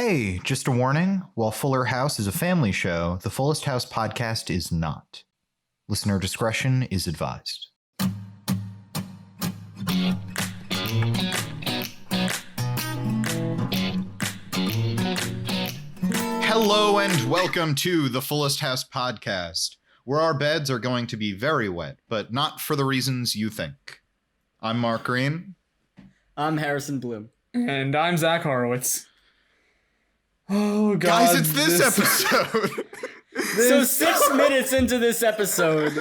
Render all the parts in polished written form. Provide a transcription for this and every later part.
Hey, just a warning. While Fuller House is a family show, the Fullest House podcast is not. Listener discretion is advised. Hello and welcome to the Fullest House podcast, where our beds are going to be very wet, but not for the reasons you think. I'm Mark Greene. I'm Harrison Bloom. And I'm Zach Horowitz. Oh, God. Guys, it's this episode. So 6 minutes into this episode,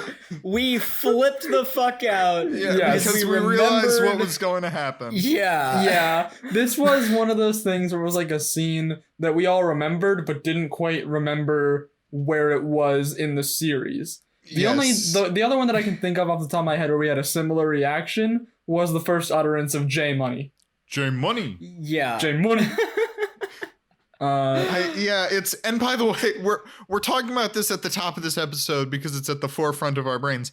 we flipped the fuck out. Yeah, because we realized what was going to happen. Yeah. This was one of those things where it was like a scene that we all remembered, but didn't quite remember where it was in the series. The other one that I can think of off the top of my head where we had a similar reaction was the first utterance of J Money. J Money. Yeah. J Money. And by the way, we're talking about this at the top of this episode because it's at the forefront of our brains.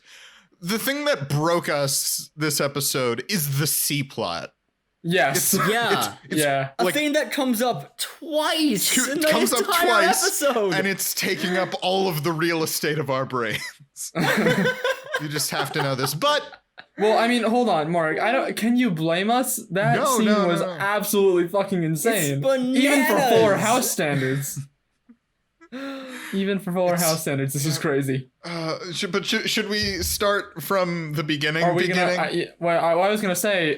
The thing that broke us this episode is the C plot. Yes. It's a thing that comes up twice in the entire episode. And it's taking up all of the real estate of our brains. You just have to know this. But well, I mean, hold on, Mark. Can you blame us? That scene was absolutely fucking insane. It's bananas. Even for Fuller House standards. This is crazy. Should we start from the beginning? Are we I was gonna say,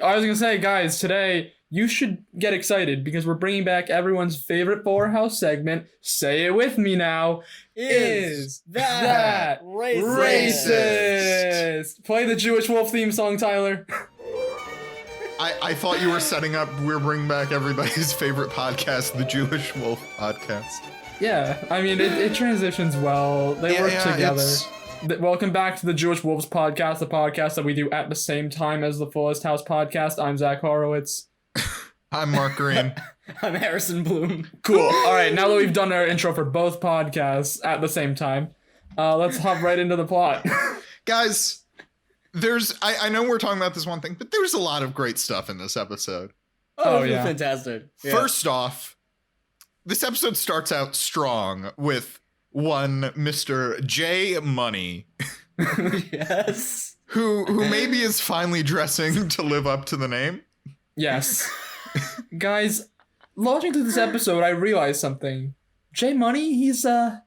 guys, today you should get excited because we're bringing back everyone's favorite Fuller House segment. Say it with me now. Is that racist? Play the Jewish Wolf theme song, Tyler. I thought you were setting up. We're bringing back everybody's favorite podcast, the Jewish Wolf podcast. Yeah, I mean, it transitions well. They work together. Welcome back to the Jewish Wolves podcast, the podcast that we do at the same time as the Fullest House podcast. I'm Zach Horowitz. I'm Mark Greene. I'm Harrison Bloom. Cool. All right, now that we've done our intro for both podcasts at the same time, let's hop right into the plot. Guys, I know we're talking about this one thing, but there's a lot of great stuff in this episode. Oh yeah. Fantastic. Yeah. First off, this episode starts out strong with one Mr. J Money. Yes. Who maybe is finally dressing to live up to the name. Yes. Guys, watching through this episode, I realized something. J Money, he's a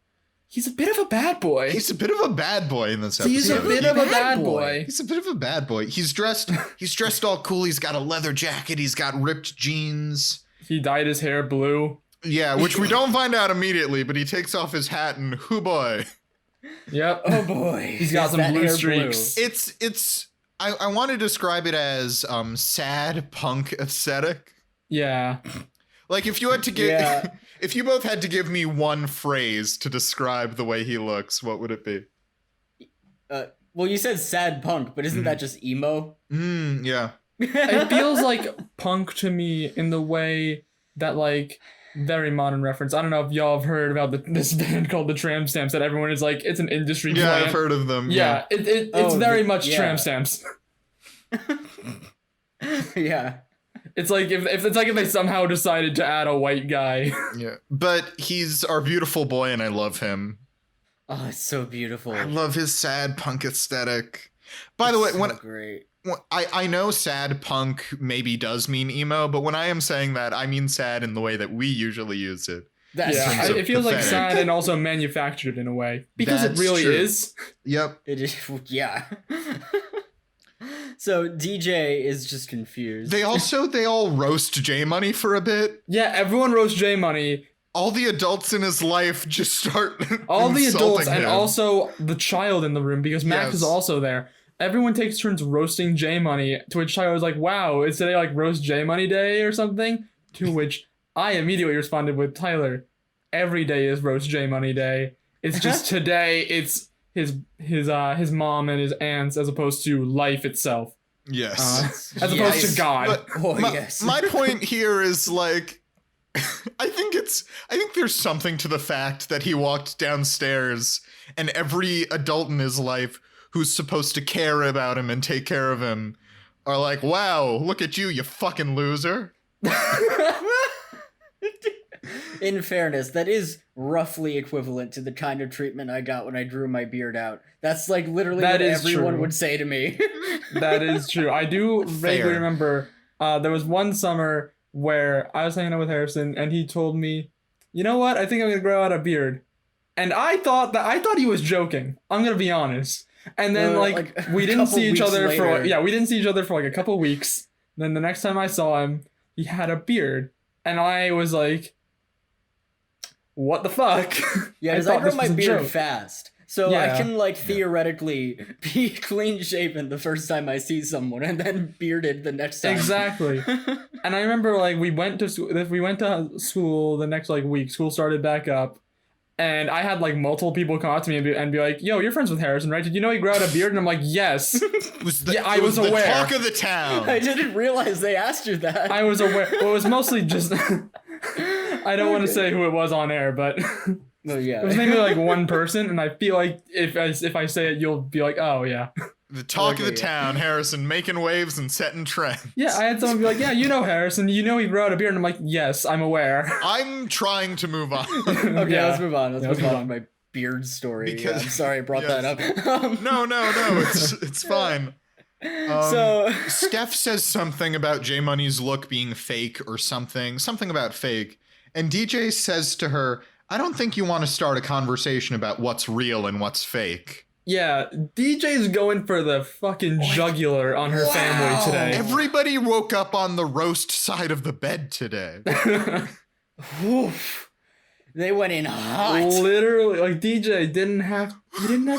bit of a bad boy. He's a bit of a bad boy in this episode. He's a bit of a bad boy. He's a bit of a bad boy. He's dressed all cool. He's got a leather jacket. He's got ripped jeans. He dyed his hair blue. Yeah, which we don't find out immediately, but he takes off his hat and hoo boy. Yep. Oh boy. He's got some blue streaks. It's I want to describe it as sad punk aesthetic. Yeah. Like if you had to give if you both had to give me one phrase to describe the way he looks, what would it be? Well, you said sad punk, but isn't that just emo? Yeah. It feels like punk to me in the way that, like, very modern reference. I don't know if y'all have heard about this band called the Tramp Stamps that everyone is like, it's an industry plant. Yeah, I've heard of them. Yeah, it's very much Tramp Stamps. Yeah. It's like if they somehow decided to add a white guy. Yeah. But he's our beautiful boy and I love him. Oh, it's so beautiful. I love his sad punk aesthetic. By the way, great. I know sad punk maybe does mean emo, but when I am saying that, I mean sad in the way that we usually use it. It feels like sad and also manufactured in a way. Because it really is. Yep. It is, yeah. So DJ is just confused. They all roast J Money for a bit. Yeah, everyone roasts J Money. All the adults in his life just start all the adults him. And also the child in the room because Max is also there. Everyone takes turns roasting J Money, to which I was like, wow, is today like roast J Money day or something? To which I immediately responded with, Tyler, every day is roast J Money day. It's just today it's his mom and his aunts as opposed to life itself. Yes. As opposed to God. But my point here is like I think there's something to the fact that he walked downstairs and every adult in his life who's supposed to care about him and take care of him are like, wow, look at you fucking loser. in fairness, that is roughly equivalent to the kind of treatment I got when I grew my beard out. That's like literally That what is everyone true. would say to me. That is true. I do vaguely remember there was one summer where I was hanging out with Harrison and he told me, you know what? I think I'm going to grow out a beard. And I thought he was joking. I'm going to be honest. And then we didn't see each other we didn't see each other for like a couple weeks. Then the next time I saw him, he had a beard. And I was like, what the fuck? Yeah, because I grow my beard fast. So I can theoretically be clean shaven the first time I see someone and then bearded the next time. Exactly. And I remember we went to school the next week. School started back up. And I had multiple people come up to me and be like, yo, you're friends with Harrison, right? Did you know he grew out a beard? And I'm like, yes. I was aware. The talk of the town. I didn't realize they asked you that. I was aware. Well, it was mostly just... I don't want to say who it was on air, but... Oh, yeah. It was maybe one person, and I feel like if I say it, you'll be like, oh, yeah. The talk of the town, Harrison, making waves and setting trends. Yeah, I had someone be like, yeah, you know Harrison, you know he grew out a beard, and I'm like, yes, I'm aware. I'm trying to move on. Okay, yeah. Let's move on. Let's move on to my beard story. Because, I'm sorry I brought that up. No, it's fine. So Steph says something about J Money's look being fake or something about fake. And DJ says to her, I don't think you want to start a conversation about what's real and what's fake. Yeah, DJ's going for the fucking jugular on her family today. Everybody woke up on the roast side of the bed today. Oof. They went in hot. Literally, DJ didn't have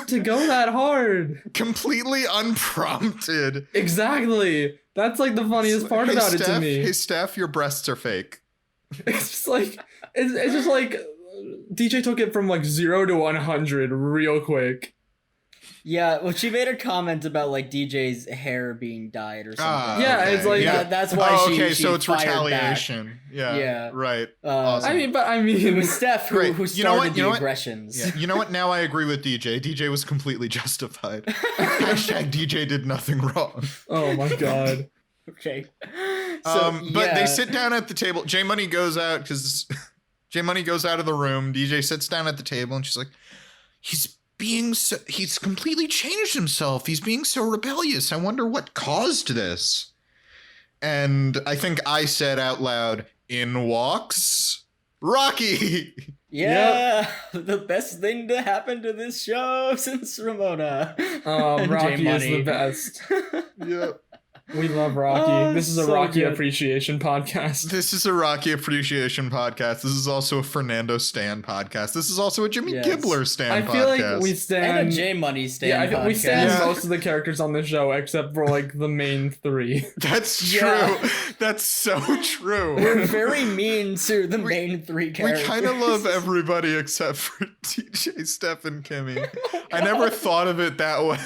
to go that hard. Completely unprompted. Exactly. That's the funniest part about it to me. Hey Steph, your breasts are fake. It's just it's just DJ took it from 0 to 100 real quick. Yeah, well, she made a comment about DJ's hair being dyed or something. Yeah, okay. It's that's why she so it's retaliation. Back. Yeah, right. Awesome. I mean, it was Steph who started the aggressions. Yeah. You know what? Now I agree with DJ. DJ was completely justified. Hashtag DJ did nothing wrong. Oh my god. Okay. But they sit down at the table. J Money goes out because J Money goes out of the room. DJ sits down at the table and she's like, he's completely changed himself. He's being so rebellious. I wonder what caused this. And I think I said out loud, in walks Rocky. Yeah, the best thing to happen to this show since Ramona. Rocky is the best. Yep. We love Rocky. This is a Rocky appreciation podcast. This is a Rocky appreciation podcast. This is also a Fernando Stan podcast. This is also a Jimmy Gibbler Stan podcast. I feel like we stand... And a J Money Stan podcast. I think we stand most of the characters on the show except for the main three. That's true. That's so true. We're very mean to the main three characters. We kind of love everybody except for DJ, Steph, and Kimmy. I never thought of it that way.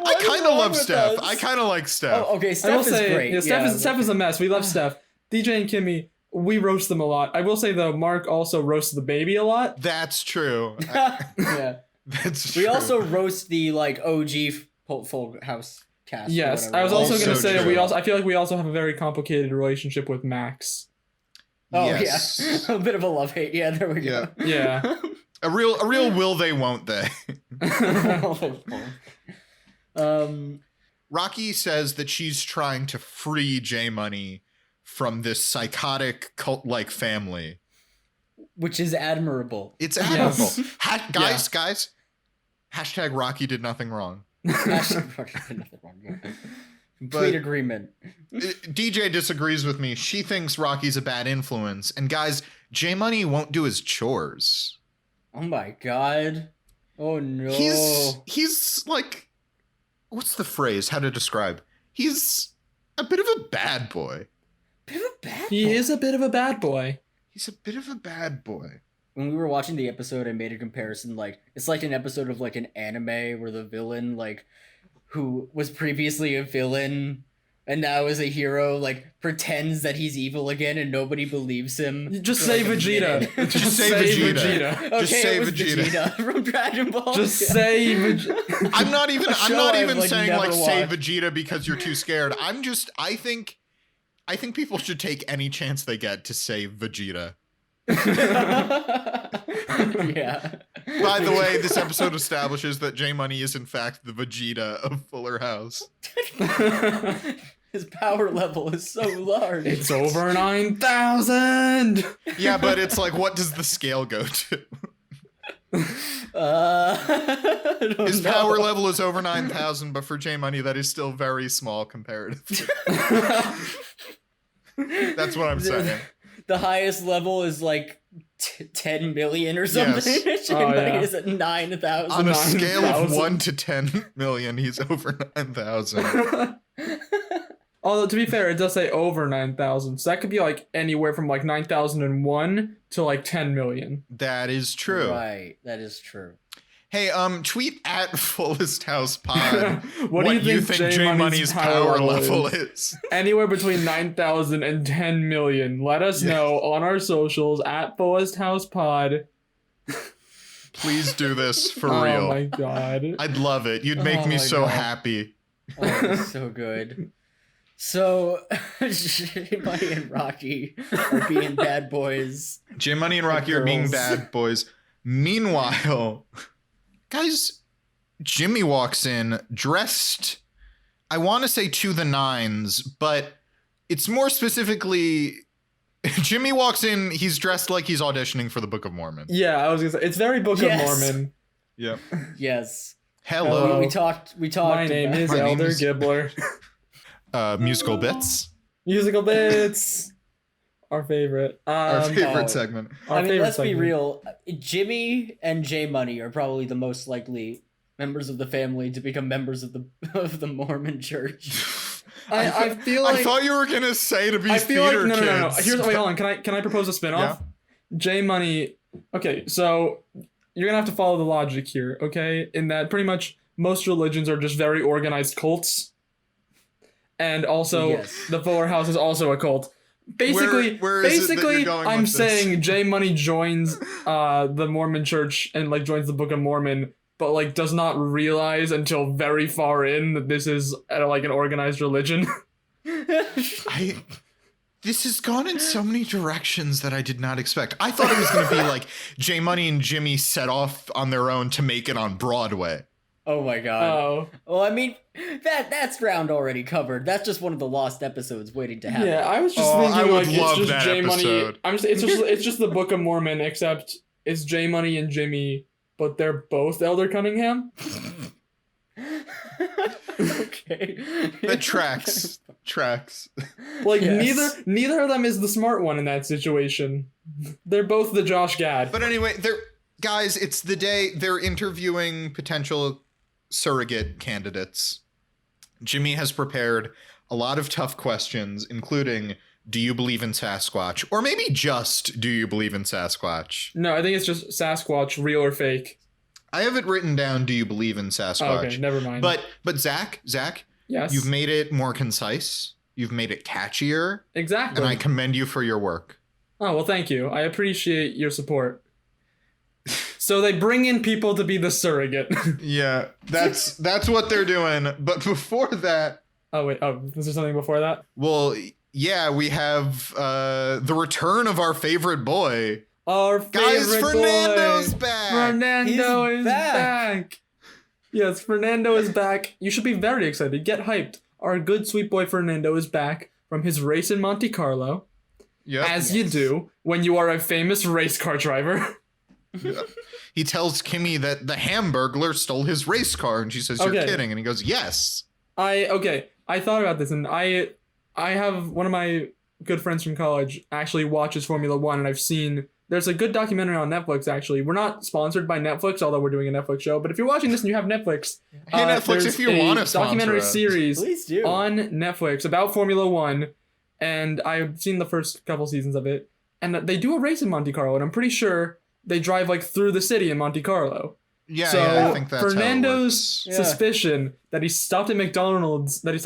I kind of love Steph. I kind of like Steph. Oh, okay, Steph is great. Yeah, Steph is a mess. We love Steph. DJ and Kimmy, we roast them a lot. I will say, though, Mark also roasts the baby a lot. That's true. Yeah. That's true. We also roast the, OG Full House cast. Yes, I was also going to say, I feel like we also have a very complicated relationship with Max. Oh, yes. Yeah. A bit of a love-hate. Yeah, there we go. Yeah. A real will they, won't they? Rocky says that she's trying to free J Money from this psychotic cult-like family. Which is admirable. It's admirable. Yes. Guys, hashtag Rocky did nothing wrong. Hashtag Rocky did nothing wrong. Complete agreement. DJ disagrees with me. She thinks Rocky's a bad influence. And guys, J Money won't do his chores. Oh my god. Oh no. He's what's the phrase? How to describe? He's a bit of a bad boy. He is a bit of a bad boy. He's a bit of a bad boy. When we were watching the episode, I made a comparison. It's like an episode of an anime where the villain, who was previously a villain and now is a hero, pretends that he's evil again and nobody believes him. Just say Vegeta. Just say Vegeta. Okay, just say it was Vegeta from Dragon Ball. Just say Vegeta. I'm not even saying say Vegeta because you're too scared. I think people should take any chance they get to say Vegeta. Yeah. By the way, this episode establishes that J Money is in fact the Vegeta of Fuller House. His power level is so large. It's over 9,000. Yeah, but it's like, what does the scale go to? I don't His know. power level is over 9,000, but for J Money, that is still very small comparatively. That's what I'm saying. The highest level is like 10 million or something. Yes. Everybody is at 9,000. On a scale of 9,000. 1 to 10 million, he's over 9,000. Although, to be fair, it does say over 9,000. So that could be like anywhere from like 9,001 to like 10 million. That is true. Right, that is true. Hey, tweet at Fullest House Pod What do you think J Money's power level is. Anywhere between 9,000 and 10 million. Let us know on our socials at Fullest House Pod. Please do this for Oh real. my god. I'd love it. You'd make Oh me my so God. happy. Oh, that's so good. So, Money and Rocky are being bad boys. J Money and Rocky are being Girls. bad boys. Meanwhile, guys, Jimmy walks in dressed, I want to say to the nines, but it's more specifically, Jimmy walks in, he's dressed like he's auditioning for the Book of Mormon. Yeah, I was gonna say, it's very Book Yes. of Mormon. Yep. Yes. Hello. We talked. My name about- is My name Elder is- Gibbler. Musical bits. Musical bits. Our favorite. Our favorite oh. segment. Our I mean, favorite let's be segment. real. Jimmy and J Money are probably the most likely members of the family to become members of the Mormon Church. I feel like I thought you were gonna say to be I feel like theater no. kids. Here's wait, hold on. Can I propose a spinoff? J Money. Okay, so you're gonna have to follow the logic here, okay? In that pretty much most religions are just very organized cults, and also Yes. the Fuller House is also a cult. Basically, Where is it that you're going I'm with this? saying J Money joins the Mormon Church and like joins the Book of Mormon, but like does not realize until very far in that this is like an organized religion. This has gone in so many directions that I did not expect. I thought it was going to be like J Money and Jimmy set off on their own to make it on Broadway. Oh my god. Oh. Well, I mean, that's ground already covered. That's just one of the lost episodes waiting to happen. Yeah, I was just Oh, thinking I would like love it's that just J Money. episode. It's just the Book of Mormon, except it's J Money and Jimmy, but they're both Elder Cunningham. Okay. That tracks. Like Yes. neither of them is the smart one in that situation. They're both the Josh Gad. But anyway, guys, it's the day they're interviewing potential surrogate candidates. Jimmy has prepared a lot of tough questions, including, do you believe in Sasquatch? Or maybe just, do you believe in Sasquatch? No, I think it's just Sasquatch, real or fake. I have it written down, do you believe in Sasquatch? Oh, okay, never mind. But Zach, yes, you've made it more concise. You've made it catchier. exactly. And I commend you for your work. Oh well, thank you. I appreciate your support. So they bring in people to be the surrogate. Yeah, that's what they're doing. But before that, Oh wait, is there something before that? well, yeah, we have the return of our favorite boy. Our Guys, favorite Fernando's boy. back. Fernando He's is back. back. Yes, Fernando is back. You should be very excited. Get hyped. Our good sweet boy Fernando is back from his race in Monte Carlo, Yep. as you do when you are a famous race car driver. He tells Kimmy that the Hamburglar stole his race car, and she says, "You're Okay. kidding," and he goes, "Yes." I thought about this, and I have one of my good friends from college actually watches Formula One, and I've seen there's a good documentary on Netflix. Actually, we're not sponsored by Netflix, although we're doing a Netflix show. But if you're watching this and you have Netflix, Hey, Netflix, there's if you a want to sponsor documentary us. series Please do. on Netflix about Formula One, and I've seen the first couple seasons of it, and they do a race in Monte Carlo, and I'm pretty sure they drive like through the city in Monte Carlo. Yeah, So yeah, I think that's Fernando's how it works. Yeah. suspicion that he stopped at McDonald's, and the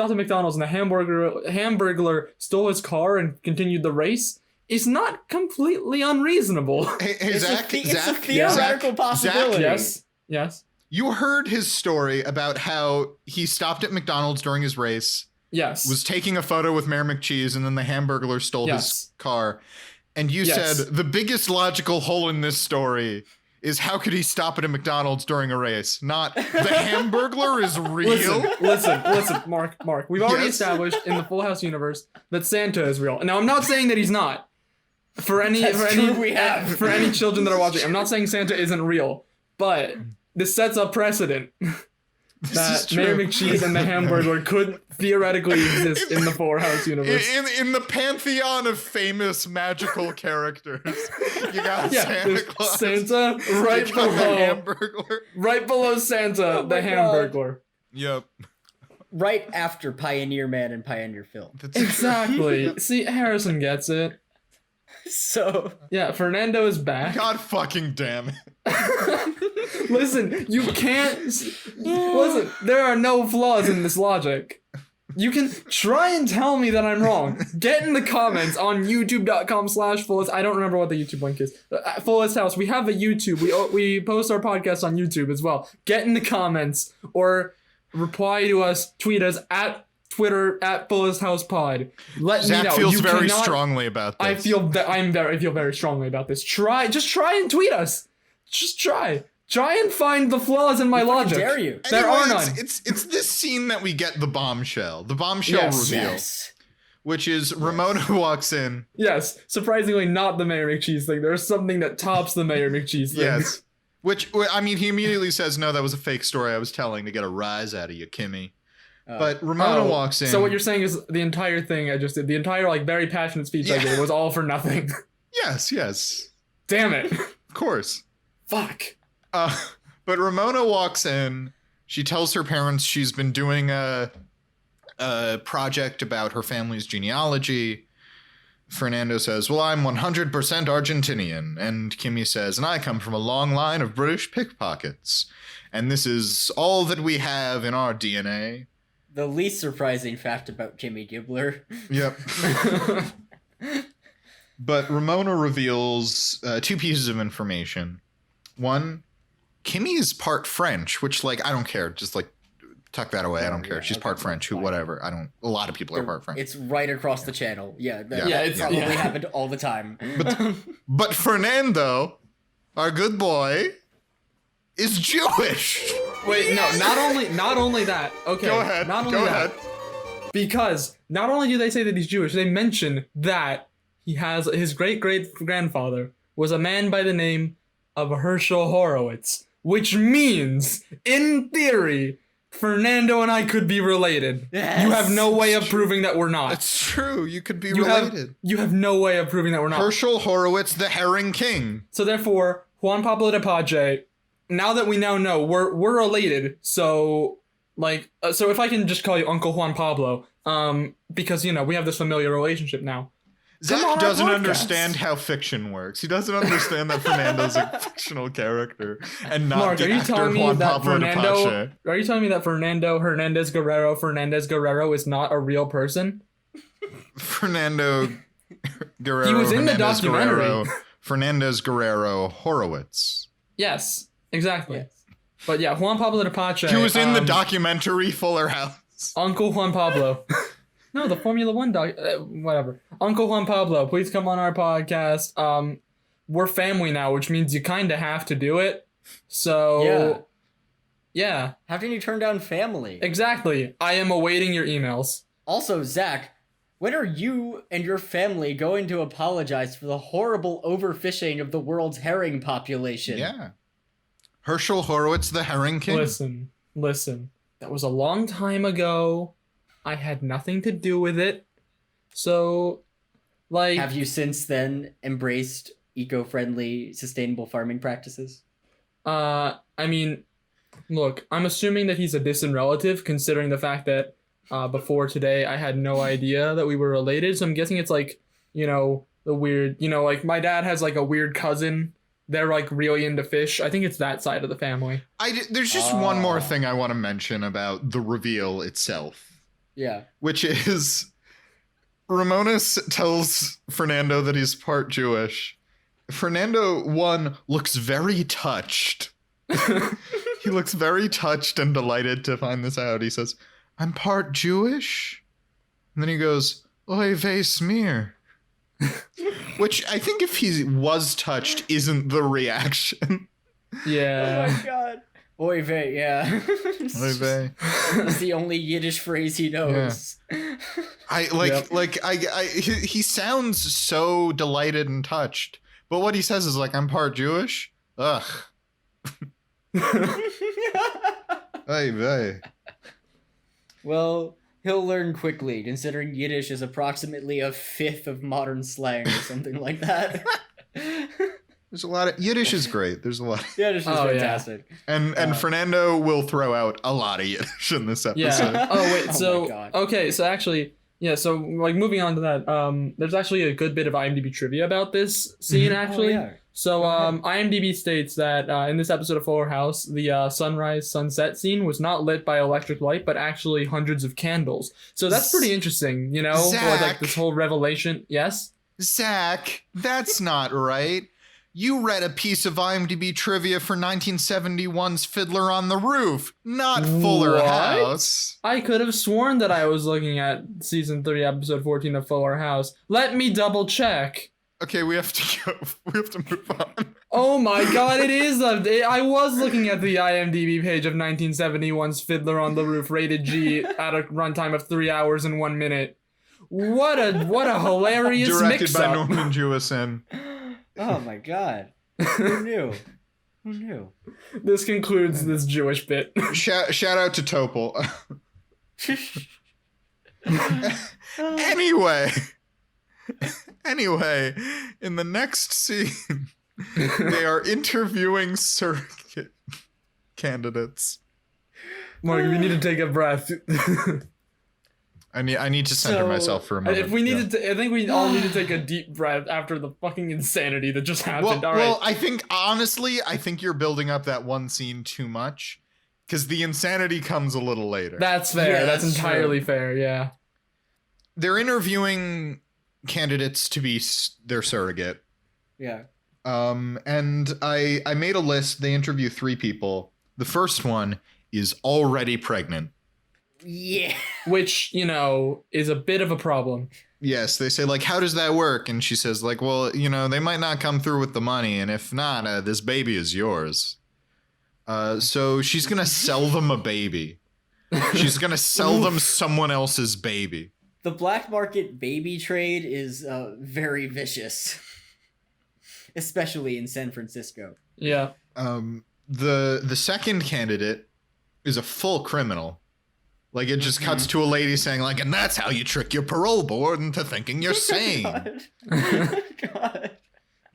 hamburglar stole his car and continued the race is not completely unreasonable. Hey, It's Zach, it's a Zach, theoretical Zach, possibility. Yes. you heard his story about how he stopped at McDonald's during his race, Yes. was taking a photo with Mayor McCheese, and then the Hamburglar stole his Yes. car. And you Yes. said the biggest logical hole in this story is how could he stop at a McDonald's during a race? Not the Hamburglar is real. Listen, Mark. We've already Yes. established in the Full House universe that Santa is real. Now, I'm not saying that he's not. For any children that are watching, I'm not saying Santa isn't real, but this sets a precedent that Mayor McCheese and the Hamburglar could theoretically exist in the Full House universe. In the pantheon of famous magical characters, you got Santa Claus. Santa right you got the below, Hamburglar. right below Santa, the my God. Hamburglar. Yep. Right after Pioneer Man and Pioneer Film. Exactly. See, Harrison gets it. So Yeah, Fernando is back. God fucking damn it. Listen, you can't. Listen, there are no flaws in this logic. You can try and tell me that I'm wrong. Get in the comments on youtube.com/Fullest. I don't remember what the YouTube link is. Fullest House. We have a YouTube. We post our podcast on YouTube as well. Get in the comments or reply to us, tweet us at Twitter at Fullest House Pod. Let Zach me know. feels You very cannot- strongly about this. I feel very strongly about this. Just try and tweet us. Just try. Try and find the flaws in my logic. dare you? There are Anyways, none. It's this scene that we get the bombshell reveal, Yes. which is Ramona walks in. Yes, surprisingly not the Mayor McCheese thing. There's something that tops the Mayor McCheese thing. Yes, which I mean, he immediately says, "No, that was a fake story I was telling to get a rise out of you, Kimmy." But Ramona walks in. So what you're saying is the entire thing I just did, the entire like very passionate speech I did was all for nothing. Yes, Damn it. of course. Fuck. But Ramona walks in. She tells her parents she's been doing a project about her family's genealogy. Fernando says, "Well, I'm 100% Argentinian." And Kimmy says, "And I come from a long line of British pickpockets. And this is all that we have in our DNA." The least surprising fact about Jimmy Gibbler. Yep. But Ramona reveals two pieces of information. One, Kimmy is part French, which, like, I don't care. Just, like, tuck that away. I don't care. Yeah, She's okay, part French. fine. Whatever. A lot of people are part French. It's right across the channel. Yeah, that it's- probably yeah. happened all the time. But Fernando, our good boy, is Jewish. Wait, no, not only that. Okay. Go ahead. Not only Go that. ahead. Because not only do they say that he's Jewish, they mention that he has his great-great-grandfather was a man by the name of Herschel Horowitz, which means, in theory, Fernando and I could be related. Yes. You have no way of proving that we're not. It's true. You could be You related. have no way of proving that we're not. Herschel Horowitz, the Herring King. So therefore, Juan Pablo Di Pace, now that we now know we're related, so like so if I can just call you Uncle Juan Pablo, because you know we have this familiar relationship now. Come on Zach our doesn't podcast. understand how fiction works. He doesn't understand that Fernando's a fictional character and not Mark, the are you actor telling me Juan that Pablo Di Fernando? Pace. Are you telling me that Fernando Fernandez Guerrero is not a real person? Fernando Guerrero. He was in the Hernandez documentary. Guerrero, Fernandez Guerrero Horowitz. Yes, exactly. Yes. But yeah, Juan Pablo Di Pace. He was in the documentary Fuller House. Uncle Juan Pablo. No, the Formula One whatever. Uncle Juan Pablo, please come on our podcast. We're family now, which means you kind of have to do it. So, yeah, How can you turn down family? exactly. I am awaiting your emails. Also, Zach, when are you and your family going to apologize for the horrible overfishing of the world's herring population? Yeah. Herschel Horowitz, the Herring King. Listen. That was a long time ago. I had nothing to do with it. So, like... Have you since then embraced eco-friendly, sustainable farming practices? I mean, look, I'm assuming that he's a distant relative, considering the fact that before today I had no idea that we were related. So I'm guessing it's like, you know, the weird, you know, like my dad has like a weird cousin. They're like really into fish. I think it's that side of the family. There's just one more thing I want to mention about the reveal itself. Yeah. Which is Ramona tells Fernando that he's part Jewish. Fernando, looks very touched. He looks very touched and delighted to find this out. He says, "I'm part Jewish?" And then he goes, "Oy vey smear." Which I think if he was touched isn't the reaction. Yeah. Oh my god. Oy vey, yeah. Oy vey. It's the only Yiddish phrase he knows. He sounds so delighted and touched, but what he says is like, I'm part Jewish. Ugh. Oy vey. Well, he'll learn quickly, considering Yiddish is approximately a fifth of modern slang or something like that. There's a lot of Yiddish is great. There's a lot. Yiddish is fantastic. Yeah. And Fernando will throw out a lot of Yiddish in this episode. Yeah. Oh wait. So actually, yeah. So like moving on to that, there's actually a good bit of IMDb trivia about this scene actually. Oh, yeah. So IMDb states that in this episode of Fuller House, the sunrise sunset scene was not lit by electric light, but actually hundreds of candles. So that's pretty interesting, you know, Zach, for like this whole revelation. Yes. Zach, that's not right. You read a piece of IMDb trivia for 1971's Fiddler on the Roof, not Fuller What? House. I could have sworn that I was looking at season 3, episode 14 of Fuller House. Let me double check. Okay, we have to go. We have to move on. Oh my god, it is. I was looking at the IMDb page of 1971's Fiddler on the Roof, rated G, at a runtime of 3 hours and 1 minute. What a hilarious Directed mix-up. by Norman Jewison. Oh my god. Who knew? Who knew? This concludes this Jewish bit. Shout out to Topol. Anyway, in the next scene, they are interviewing surrogate candidates. Mark, we need to take a breath. I need to center myself for a moment. If we needed to, I think we all need to take a deep breath after the fucking insanity that just happened. Well, I think honestly, you're building up that one scene too much, because the insanity comes a little later. That's fair. Yeah, that's entirely true. fair. Yeah. They're interviewing candidates to be their surrogate. Yeah. And I made a list. They interview 3 people. The first one is already pregnant. Yeah. Which, you know, is a bit of a problem. Yes, they say, like, how does that work? And she says, like, well, you know, they might not come through with the money, and if not, this baby is yours. So she's gonna sell them a baby. She's gonna sell them someone else's baby. The black market baby trade is very vicious. Especially in San Francisco. Yeah. The second candidate is a full criminal. Like, it just cuts to a lady saying, like, and that's how you trick your parole board into thinking you're sane. God.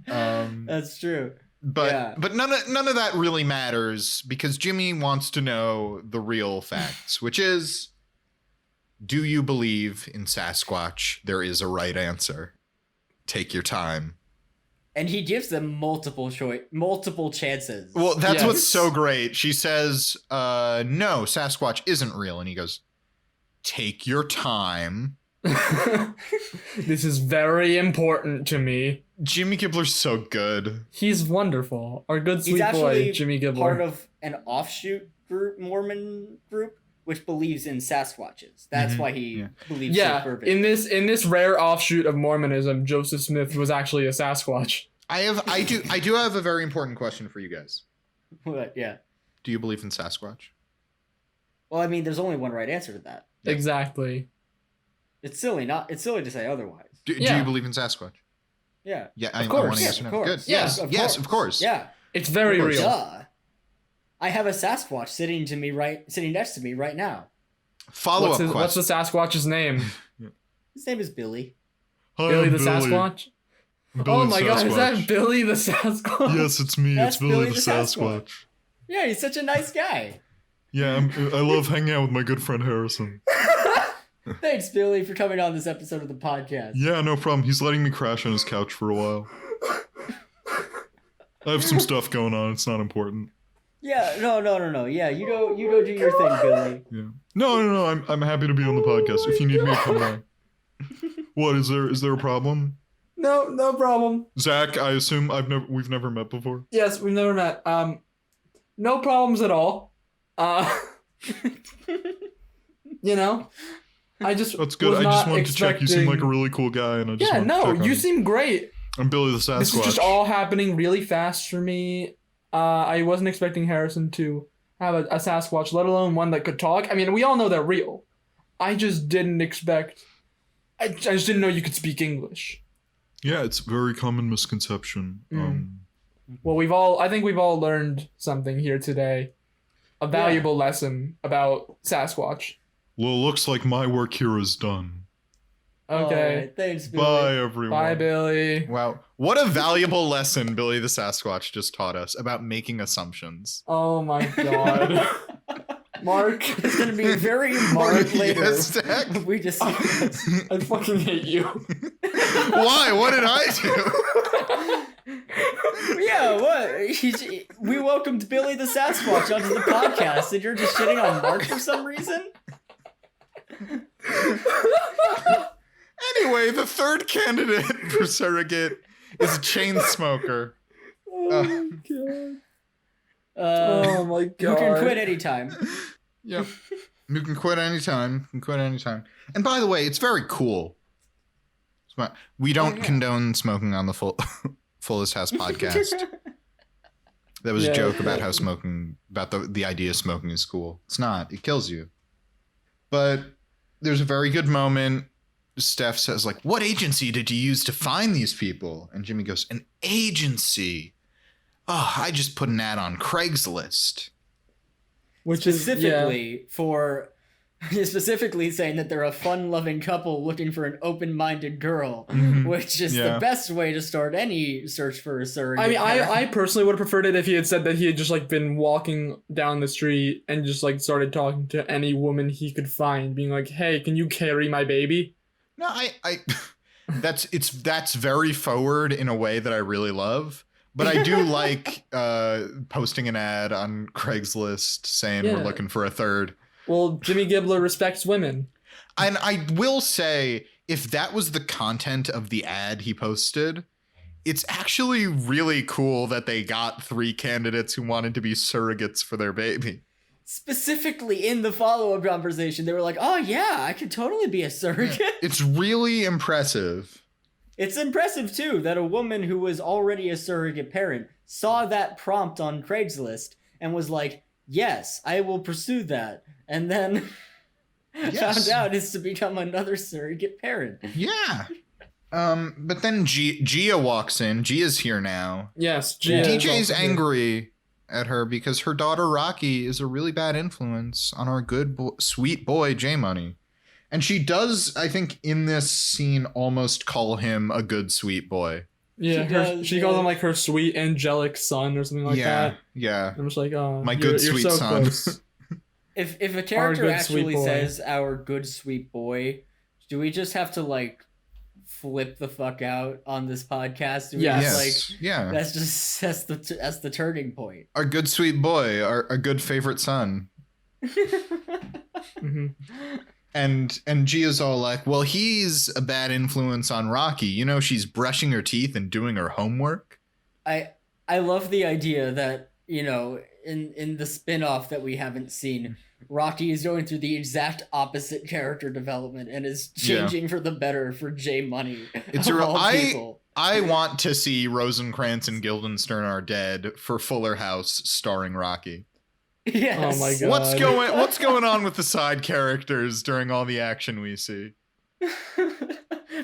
That's true. But none of that really matters, because Jimmy wants to know the real facts, which is, do you believe in Sasquatch? There is a right answer. Take your time. And he gives them multiple chances. Well, that's what's so great. She says, no, Sasquatch isn't real. And he goes, take your time. This is very important to me. Jimmy Gibbler's so good. He's wonderful. Our good sweet boy, Jimmy Gibbler. He's part of an offshoot group, Mormon group, which believes in Sasquatches. That's why he believes so fervently. In this rare offshoot of Mormonism, Joseph Smith was actually a Sasquatch. I do have a very important question for you guys. What? Yeah. Do you believe in Sasquatch? Well, I mean, there's only one right answer to that. Yeah. Exactly. It's silly to say otherwise. Do you believe in Sasquatch? Yeah. Yeah, of course. I want to yes or no. Good. Yes, of course. Yeah. It's very real. Duh. I have a Sasquatch sitting next to me right now. Follow-up question. What's the Sasquatch's name? His name is Billy. Hi, Billy I'm the Sasquatch? Billy Oh my god, is Sasquatch. that Billy the Sasquatch? Yes, it's me. That's it's Billy the Sasquatch. Sasquatch. Yeah, he's such a nice guy. Yeah, I love hanging out with my good friend Harrison. Thanks, Billy, for coming on this episode of the podcast. Yeah, no problem. He's letting me crash on his couch for a while. I have some stuff going on. It's not important. Yeah, no. Yeah, you go do your thing, Billy. Yeah. No. I'm happy to be on the podcast. If you need me to come by. What is there a problem? No problem. Zach, I assume we've never met before. Yes, we've never met. No problems at all. You know, That's good. I just wanted to check. You seem like a really cool guy, and I just wanted to check on you seem great. I'm Billy the Sasquatch. This is just all happening really fast for me. I wasn't expecting Harrison to have a Sasquatch, let alone one that could talk. I mean, we all know they're real. I just didn't expect... I just didn't know you could speak English. Yeah, it's a very common misconception. Well, I think we've all learned something here today. A valuable lesson about Sasquatch. Well, looks like my work here is done. Okay. Right, thanks, Billy. Bye, everyone. Bye, Billy. Wow. What a valuable lesson Billy the Sasquatch just taught us about making assumptions. Oh my god. Mark. It's going to be very Mark later. Yes, we just... I fucking hate you. Why? What did I do? Yeah, what? We welcomed Billy the Sasquatch onto the podcast, and you're just shitting on Mark for some reason? Anyway, the third candidate for surrogate is a chain smoker. Oh my god. Oh my god. You can quit anytime. Yep. You can quit anytime. And by the way, it's very cool. We don't condone smoking on the Fullest House podcast. That was a joke about how smoking, about the idea of smoking is cool. It's not. It kills you. But there's a very good moment. Steph says, like, what agency did you use to find these people? And Jimmy goes, an agency? Oh, I just put an ad on Craigslist. Which specifically specifically saying that they're a fun-loving couple looking for an open-minded girl, which is the best way to start any search for a surrogate. I mean, I personally would have preferred it if he had said that he had just like been walking down the street and just like started talking to any woman he could find, being like, "Hey, can you carry my baby?" No, I that's very forward in a way that I really love. But I do like posting an ad on Craigslist saying we're looking for a third. Well, Jimmy Gibbler respects women. And I will say, if that was the content of the ad he posted, it's actually really cool that they got 3 candidates who wanted to be surrogates for their baby. Specifically in the follow-up conversation, they were like, oh yeah, I could totally be a surrogate. It's really impressive. It's impressive, too, that a woman who was already a surrogate parent saw that prompt on Craigslist and was like, yes, I will pursue that. And then found out it's to become another surrogate parent. Yeah. But then Gia walks in. Gia's here now. Yes, Gia. DJ's angry at her because her daughter Rocky is a really bad influence on our good sweet boy J Money. And she does, I think, in this scene almost call him a good sweet boy. Yeah, she calls him like her sweet angelic son or something like that. Yeah. I'm just like, oh, my good sweet so son. Close. If a character actually says our good sweet boy, do we just have to like flip the fuck out on this podcast? That's the turning point. Our good sweet boy, our good favorite son. And Gia's all like, well, he's a bad influence on Rocky. You know, she's brushing her teeth and doing her homework. I love the idea that, you know, in the spin-off that we haven't seen, Rocky is going through the exact opposite character development and is changing for the better for J Money. It's I want to see Rosencrantz and Guildenstern Are Dead for Fuller House starring Rocky. Yes. Oh my god. What's going on with the side characters during all the action we see?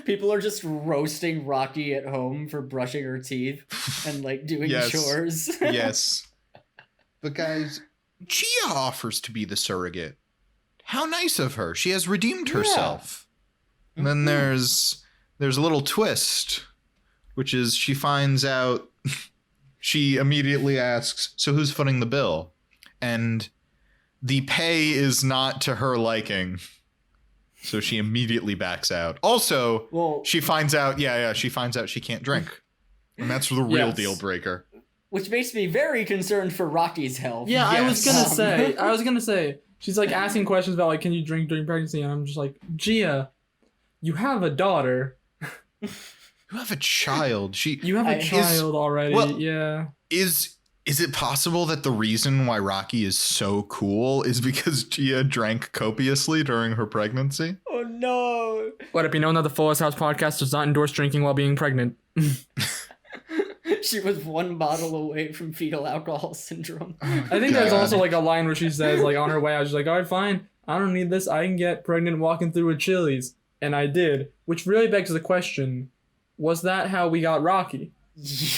People are just roasting Rocky at home for brushing her teeth and like doing chores. Yes. But guys, Gia offers to be the surrogate. How nice of her. She has redeemed herself. And then there's a little twist, which is she finds out, she immediately asks, so who's footing the bill? And the pay is not to her liking. So she immediately backs out. Also, she finds out, she finds out she can't drink. And that's the real deal breaker. Which makes me very concerned for Rocky's health. Yeah, yes. I was gonna say, she's like asking questions about like, can you drink during pregnancy? And I'm just like, Gia, you have a daughter. You have a child. You have a child already. Well, yeah. Is Is it possible that the reason why Rocky is so cool is because Gia drank copiously during her pregnancy? Oh no! Let it be known that the Fullest House podcast does not endorse drinking while being pregnant. She was 1 bottle away from fetal alcohol syndrome. I think there's also like a line where she says, like, on her way out, she's like, all right, fine, I don't need this. I can get pregnant walking through a Chili's. And I did. Which really begs the question, was that how we got Rocky?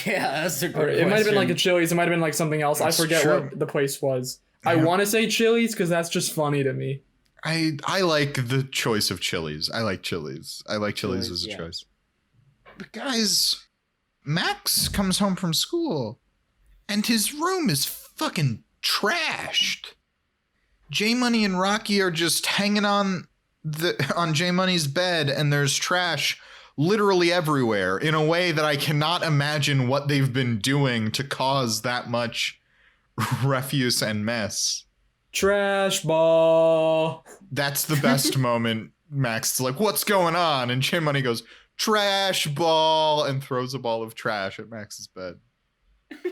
Yeah, that's a good question. It might have been like a Chili's. It might have been like something else. I forget what the place was. I want to say Chili's because that's just funny to me. I like the choice of Chili's. I like Chili's. I like Chili's as a choice. But guys, Max comes home from school and his room is fucking trashed. J Money and Rocky are just hanging on J Money's bed, and there's trash literally everywhere in a way that I cannot imagine what they've been doing to cause that much refuse and mess. Trash ball. That's the best moment. Max is like, what's going on? And J Money goes, trash ball, and throws a ball of trash at Max's bed.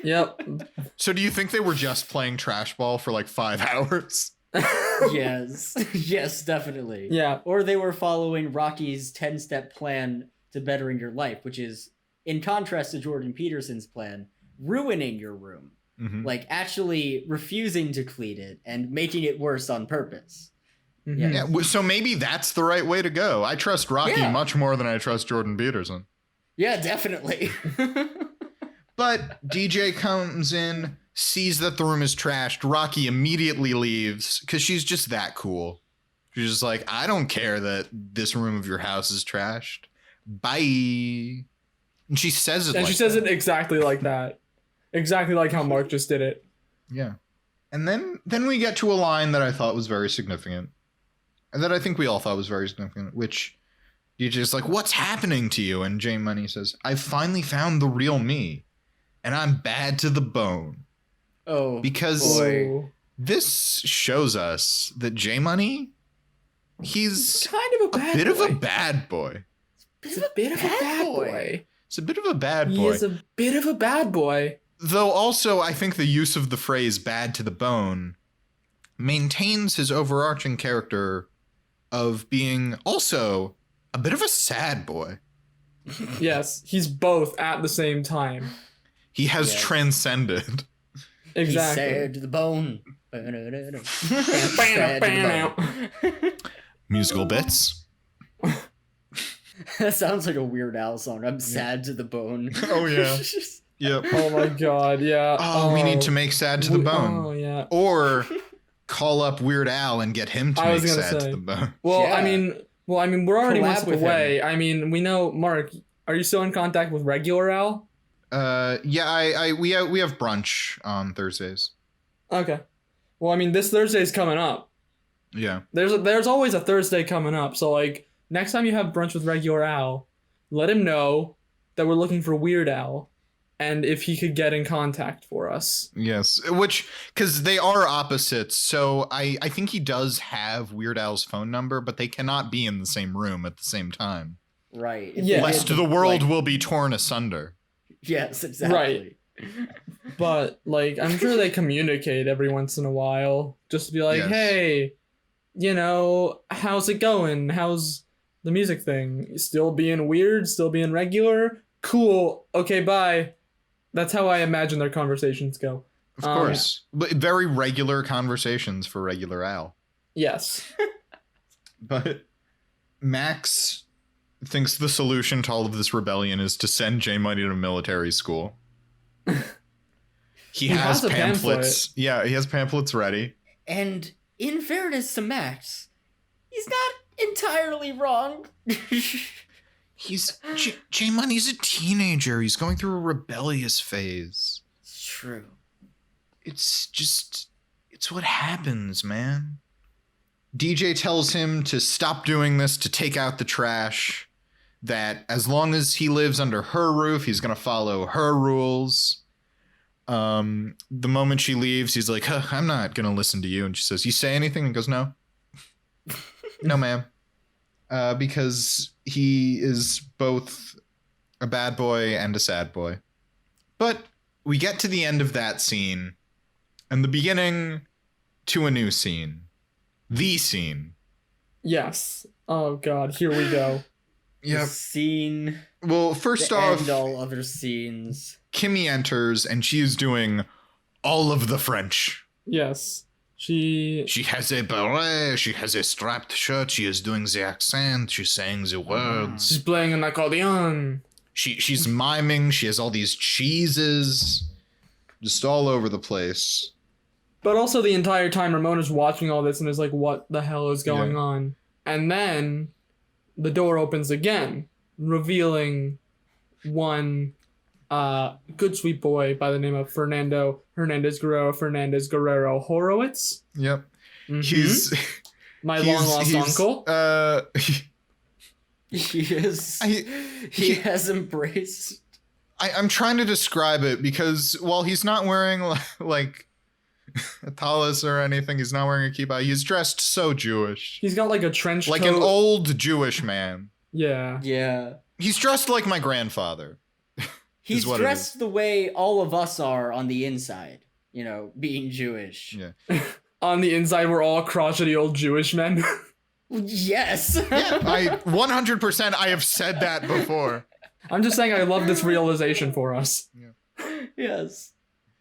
Yep. So do you think they were just playing trash ball for like 5 hours? Yes. Yes, definitely. Yeah. Or they were following Rocky's 10-step plan to bettering your life, which is, in contrast to Jordan Peterson's plan, ruining your room. Mm-hmm. Like, actually refusing to clean it and making it worse on purpose. Mm-hmm. Yeah, so maybe that's the right way to go. I trust Rocky much more than I trust Jordan Peterson. Yeah, definitely. But DJ comes in, sees that the room is trashed. Rocky immediately leaves because she's just that cool. She's just like, I don't care that this room of your house is trashed. Bye. And she says it. And she says it exactly like that. Exactly like how Mark just did it. Yeah. And then we get to a line that I thought was very significant. And that I think we all thought was very significant, which DJ's like, what's happening to you? And J Money says, I've finally found the real me. And I'm bad to the bone. Oh, because boy. This shows us that J Money, he's kind of a bit of a bad boy. He's a bit of a bad boy. He's a bit of a bad boy. He is a bit of a bad boy. Though also, I think the use of the phrase bad to the bone maintains his overarching character of being also a bit of a sad boy. Yes, he's both at the same time. He has transcended. Exactly. He's sad to the bone. Sad to the bone. Musical bits. That sounds like a Weird Al song. I'm sad to the bone. Oh, yeah. Yep. Oh my god, yeah. Oh, we need to make sad to the bone. Oh, yeah. Or call up Weird Al and get him to make sad to the bone. Well, Yeah. I mean, we're already one Collab step with away. him. I mean, we know, Mark, are you still in contact with regular Al? Yeah, we have brunch on Thursdays. Okay. Well, I mean, this Thursday's coming up. Yeah. There's always a Thursday coming up. So, like, next time you have brunch with regular Al, let him know that we're looking for Weird Al and if he could get in contact for us. Yes, because they are opposites. So I think he does have Weird Al's phone number, but they cannot be in the same room at the same time. Right. Yeah. Lest the world will be torn asunder. Yes, exactly. Right. But, like, I'm sure they communicate every once in a while. Just to be like, Yes. hey, you know, how's it going? How's the music thing? Still being weird? Still being regular? Cool. Okay, bye. That's how I imagine their conversations go. Of course. But very regular conversations for regular Al. Yes. But Max thinks the solution to all of this rebellion is to send J Money to military school. He has a pamphlets. pamphlet. Yeah, he has pamphlets ready. And in fairness to Max, he's not entirely wrong. J Money's a teenager. He's going through a rebellious phase. It's true. It's what happens, man. DJ tells him to stop doing this, to take out the trash, that as long as he lives under her roof, he's going to follow her rules. The moment she leaves, he's like, I'm not going to listen to you. And she says, you say anything? And he goes, no. No, ma'am. Because he is both a bad boy and a sad boy. But we get to the end of that scene and the beginning to a new scene. The scene. Yes. Oh God, here we go. Yep. The scene. Well, first to off, end all other scenes. Kimmy enters and she is doing all of the French. Yes. She has a beret, she has a strapped shirt, she is doing the accent, she's saying the words. She's playing an accordion. She's miming, she has all these cheeses. Just all over the place. But also the entire time Ramona's watching all this and is like, what the hell is going on? And then the door opens again, revealing one good sweet boy by the name of Fernando Hernandez Guerrero Horowitz. Yep. Mm-hmm. He's my long lost uncle. He has embraced. I'm trying to describe it because while he's not wearing like a tallis or anything, he's not wearing a kippah. He's dressed so Jewish. He's got like a trench coat. Like an old Jewish man. Yeah. Yeah. He's dressed like my grandfather. He's dressed the way all of us are on the inside, you know, being Jewish. Yeah. On the inside, we're all crotchety old Jewish men. Yes. Yeah, I 100% I have said that before. I'm just saying I love this realization for us. Yeah. Yes.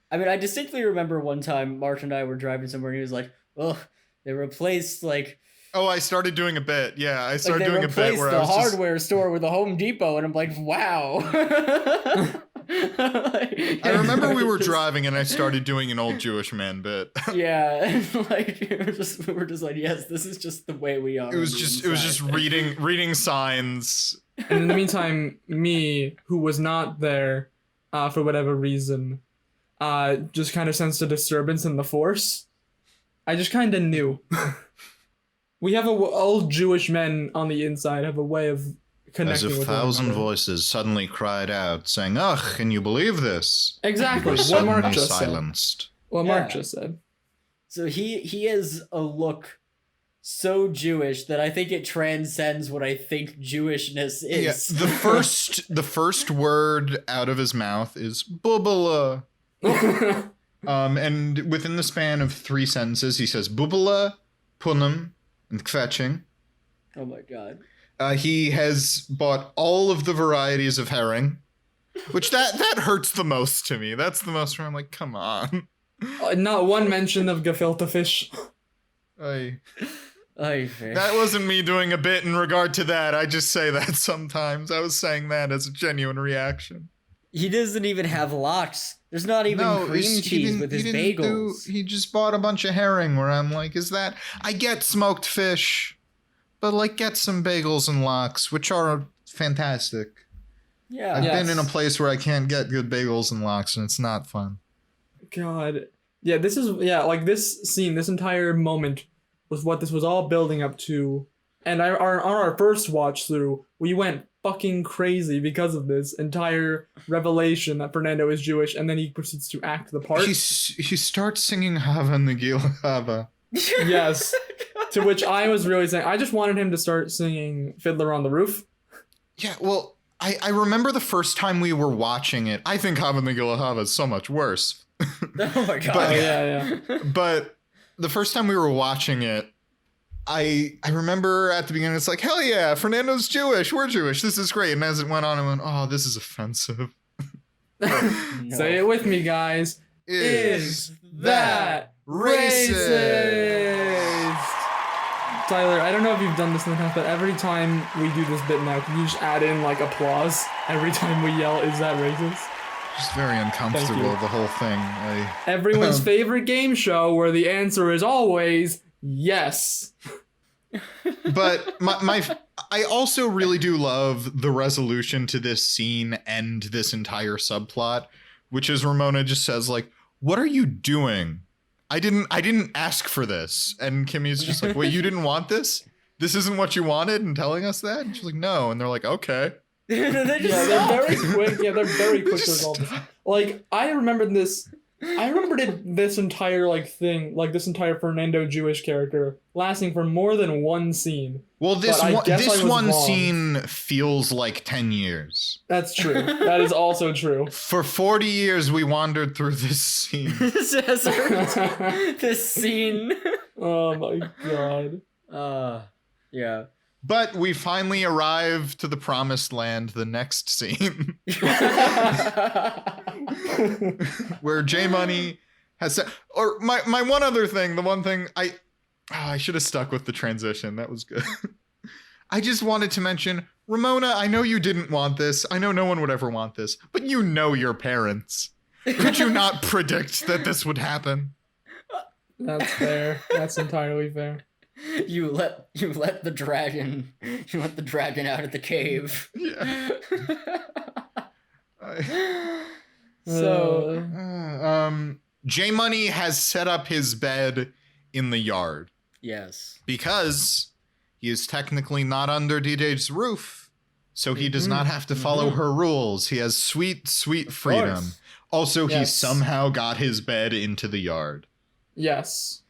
I mean, I distinctly remember one time Mark and I were driving somewhere and he was like, oh, they replaced like... Oh, I started doing a bit. Yeah, I started doing a bit where I I was hardware store with a Home Depot, and I'm like, wow. I remember we were driving and I started doing an old Jewish man bit. Yeah, and like we were just like, yes, this is just the way we are. It was just reading signs. And in the meantime, me, who was not there for whatever reason, just kind of sensed a disturbance in the force. I just kind of knew. We have old Jewish men on the inside have a way of connecting with As if one 1,000 another. voices suddenly cried out, saying, "Ugh, can you believe this?" Exactly. Were What Mark suddenly just silenced. said. What Yeah. Mark just said. So he has a look so Jewish that I think it transcends what I think Jewishness is. Yeah, the first word out of his mouth is bubala. And within the span of 3 sentences, he says bubala, punum, and kvetching. Oh my god. He has bought all of the varieties of herring, which that hurts the most to me. That's the most where I'm like, come on. Not one mention of gefilte fish. That wasn't me doing a bit in regard to that. I just say that sometimes. I was saying that as a genuine reaction. He doesn't even have lox. There's not even cream cheese with his bagels. He just bought a bunch of herring where I'm like, is that... I get smoked fish, but like get some bagels and lox, which are fantastic. Yeah. I've been in a place where I can't get good bagels and lox, and it's not fun. God. Yeah, this is... Yeah, like this scene, this entire moment was what this was all building up to. And on our first watch through, we went fucking crazy because of this entire revelation that Fernando is Jewish, and then he proceeds to act the part. He starts singing Hava Nagila Hava. Yes. To which I was really saying, I just wanted him to start singing Fiddler on the Roof. Yeah, well, I remember the first time we were watching it. I think Hava Nagila Hava is so much worse. Oh my god. But, yeah. But the first time we were watching it, I remember at the beginning, it's like, hell yeah, Fernando's Jewish, we're Jewish, this is great. And as it went on, I went, oh, this is offensive. No. Say it with me, guys. Is that racist? Tyler, I don't know if you've done this in the past, but every time we do this bit now, can you just add in like applause every time we yell, is that racist? Just very uncomfortable, the whole thing. Everyone's favorite game show where the answer is always yes. But I also really do love the resolution to this scene and this entire subplot, which is Ramona just says like, what are you doing? I didn't ask for this. And Kimmy's just like, wait, you didn't want this? This isn't what you wanted? And telling us that? And she's like, no. And they're like, okay. They're very quick. Yeah, they're very quick to resolve this. Like, I remember this I remembered this entire thing, this entire Fernando Jewish character lasting for more than one scene. Well, this one wrong. scene feels like 10 years. That's true. That is also true. For 40 years, we wandered through this scene. This desert. This scene. Oh my god. Yeah. But we finally arrived to the promised land, the next scene. Where J Money has said, or my one other thing, the one thing I should have stuck with the transition. That was good. I just wanted to mention, Ramona, I know you didn't want this. I know no one would ever want this, but you know your parents. Could you not predict that this would happen? That's fair. That's entirely fair. You let the dragon out of the cave. Yeah. J Money has set up his bed in the yard. Yes. Because he is technically not under DJ's roof, so he does not have to follow her rules. He has sweet freedom. Also, he somehow got his bed into the yard. Yes.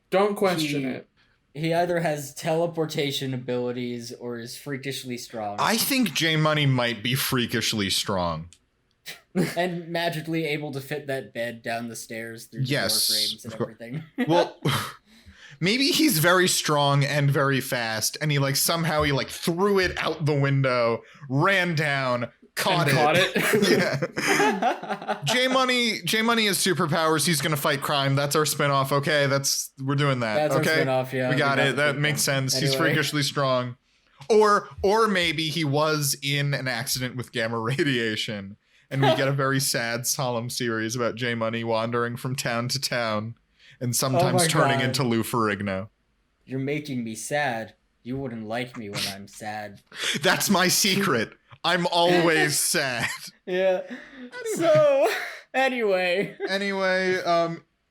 Don't question it. He either has teleportation abilities or is freakishly strong. I think J Money might be freakishly strong. And magically able to fit that bed down the stairs through the door frames and everything. Well, maybe he's very strong and very fast, and he somehow threw it out the window, ran down, caught it. Yeah. J Money has superpowers. He's gonna fight crime. That's our spinoff. Okay, we're doing that. That's okay, our spinoff. Yeah, we got it. That makes sense. Anyway. He's freakishly strong. Or maybe he was in an accident with gamma radiation, and we get a very sad, solemn series about J Money wandering from town to town, and sometimes turning into Lou Ferrigno. You're making me sad. You wouldn't like me when I'm sad. That's my secret. I'm always sad. Yeah. So, anyway,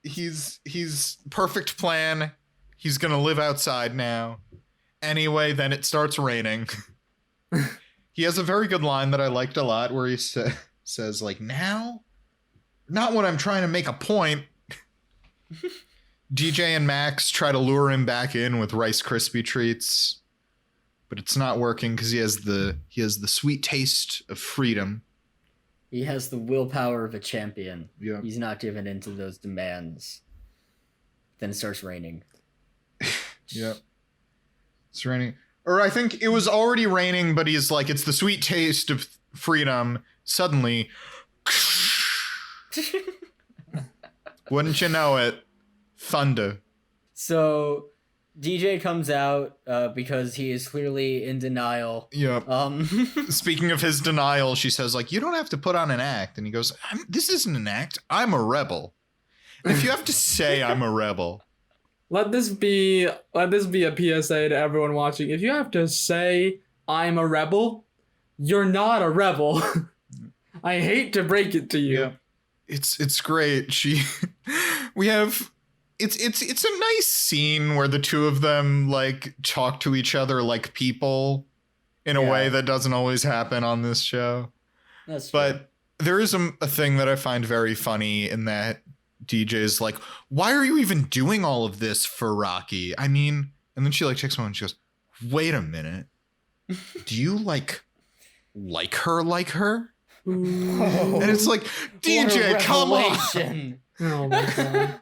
he's perfect plan. He's gonna live outside now. Anyway, then it starts raining. He has a very good line that I liked a lot, where he says now, not when I'm trying to make a point. DJ and Max try to lure him back in with Rice Krispie treats, but it's not working because he has the sweet taste of freedom. He has the willpower of a champion. Yeah. He's not given in to those demands. Then it starts raining. Yep. It's raining. Or I think it was already raining, but he's it's the sweet taste of freedom. Suddenly, wouldn't you know it, thunder. So DJ comes out because he is clearly in denial. Yep. Speaking of his denial, she says you don't have to put on an act, and he goes, "This isn't an act. I'm a rebel. And if you have to say I'm a rebel." Let this be a PSA to everyone watching. If you have to say I'm a rebel, you're not a rebel. I hate to break it to you. Yeah. It's great. It's a nice scene where the two of them talk to each other like people in a way that doesn't always happen on this show. That's true. But there is a thing that I find very funny in that DJ's why are you even doing all of this for Rocky? I mean, and then she takes one and she goes, wait a minute. Do you like her? And it's DJ, come on. Oh my god.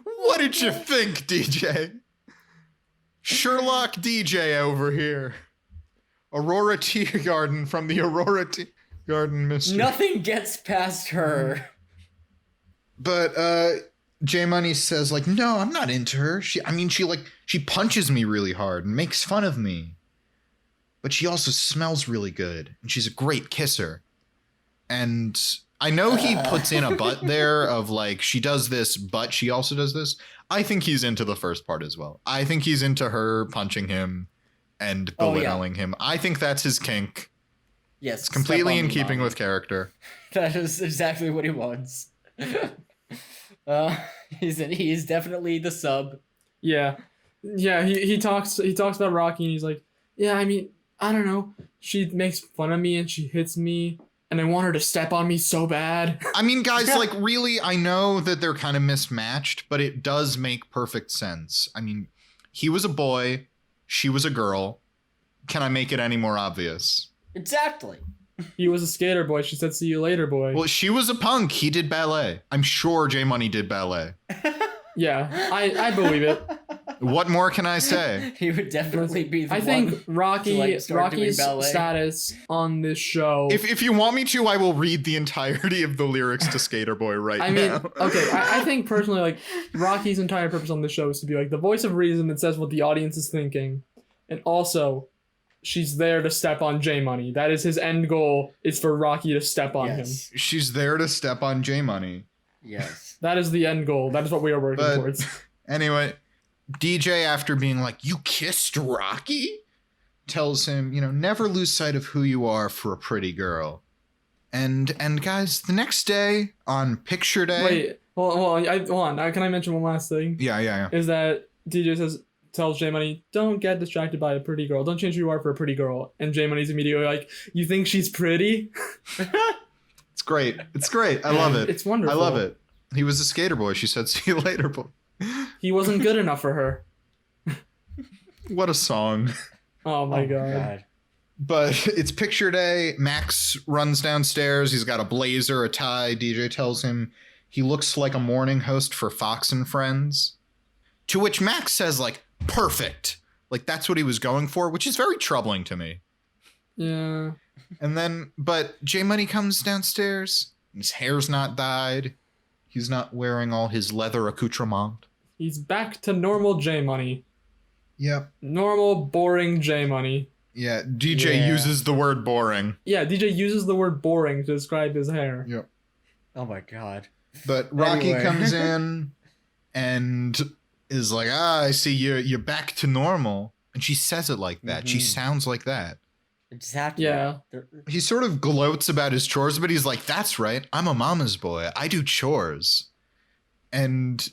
What did you think, DJ? Sherlock DJ over here. Aurora Tea Garden from the Aurora Tea Garden Mystery. Nothing gets past her. But J Money says no, I'm not into her. She punches me really hard and makes fun of me. But she also smells really good, and she's a great kisser. And I know he puts in a but there of she does this, but she also does this. I think he's into the first part as well. I think he's into her punching him and belittling him. I think that's his kink. Yes. It's completely in keeping with character. That is exactly what he wants. He's definitely the sub. Yeah. Yeah, he talks about Rocky, and he's like, yeah, I mean, I don't know. She makes fun of me and she hits me, and I want her to step on me so bad. I mean, guys, like, really, I know that they're kind of mismatched, but it does make perfect sense. I mean, he was a boy, she was a girl. Can I make it any more obvious? Exactly. He was a skater boy. She said, see you later, boy. Well, she was a punk. He did ballet. I'm sure J Money did ballet. Yeah, I believe it. What more can I say? He would definitely be the I one think Rocky's start doing ballet. status on this show. If you want me to, I will read the entirety of the lyrics to Skater Boy right I mean, now. okay, I think personally, like, Rocky's entire purpose on this show is to be like the voice of reason that says what the audience is thinking. And also, she's there to step on J Money. That is his end goal, is for Rocky to step on him. She's there to step on J Money. Yes. That is the end goal. That is what we are working towards. Anyway, DJ, after being like, you kissed Rocky? Tells him, never lose sight of who you are for a pretty girl. And guys, the next day, on picture day... Wait, hold on. Can I mention one last thing? Yeah. Is that DJ tells J Money, don't get distracted by a pretty girl. Don't change who you are for a pretty girl. And J Money's immediately like, you think she's pretty? It's great. I love it. It's wonderful. I love it. He was a skater boy. She said, see you later, boy. He wasn't good enough for her. What a song. Oh my God. But it's picture day. Max runs downstairs. He's got a blazer, a tie. DJ tells him he looks like a morning host for Fox and Friends. To which Max says, like, perfect. Like, that's what he was going for, which is very troubling to me. Yeah. And then, but J Money comes downstairs. His hair's not dyed. He's not wearing all his leather accoutrement. He's back to normal J Money. Yep. Normal, boring J Money. Yeah, DJ uses the word boring. Yeah, DJ uses the word boring to describe his hair. Yep. Oh my God. But Rocky comes in and is like, I see you're back to normal. And she says it like that. She sounds like that. Exactly. Yeah. He sort of gloats about his chores, but he's like, that's right. I'm a mama's boy. I do chores. And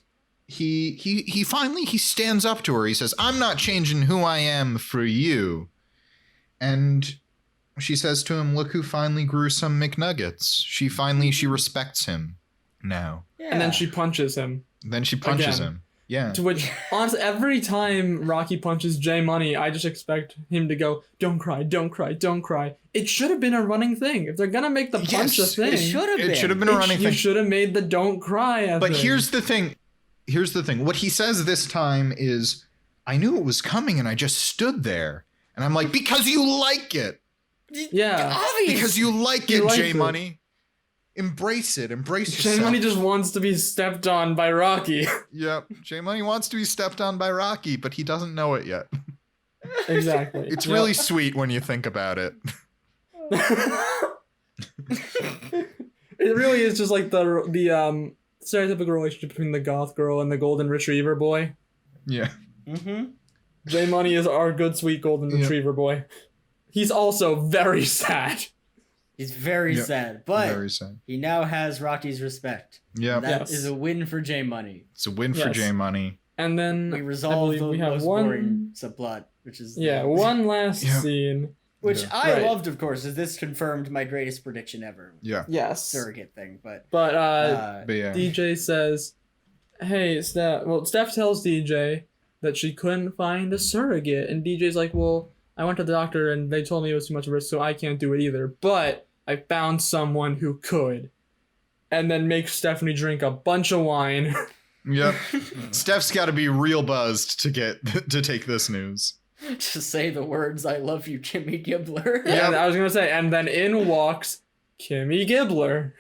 he finally stands up to her. He says, I'm not changing who I am for you. And she says to him, look who finally grew some McNuggets. She respects him now. Yeah. And then she punches him. Then she punches him. Yeah. To which, honestly, every time Rocky punches J Money, I just expect him to go, don't cry, don't cry, don't cry. It should have been a running thing. If they're going to make the punch a thing. It should have been. It should have been a running thing. You should have made the don't cry a But thing. here's the thing. What he says this time is, I knew it was coming and I just stood there. And I'm like, because you like it. Yeah. Obvious. Because you like it, J Money. Embrace it. Embrace yourself. J Money just wants to be stepped on by Rocky. Yep. J Money wants to be stepped on by Rocky, but he doesn't know it yet. Exactly. It's really sweet when you think about it. It really is just like the stereotypical relationship between the goth girl and the golden retriever boy. Yeah. Mm-hmm. J Money is our good sweet golden retriever boy. He's also very sad. He's very sad, but very sad. He now has Rocky's respect. Yeah, that is a win for J Money. It's a win for J Money. And then we resolve the most boring subplot, which is one last scene, which I loved, of course, as this confirmed my greatest prediction ever. Yeah. Yes. Surrogate thing, but DJ says, "Hey, Steph." Well, Steph tells DJ that she couldn't find a surrogate, and DJ's like, "Well, I went to the doctor and they told me it was too much risk, so I can't do it either. But I found someone who could." And then makes Stephanie drink a bunch of wine. Yep. Steph's got to be real buzzed to take this news. To say the words, "I love you, Kimmy Gibbler." Yeah, I was going to say, and then in walks Kimmy Gibbler.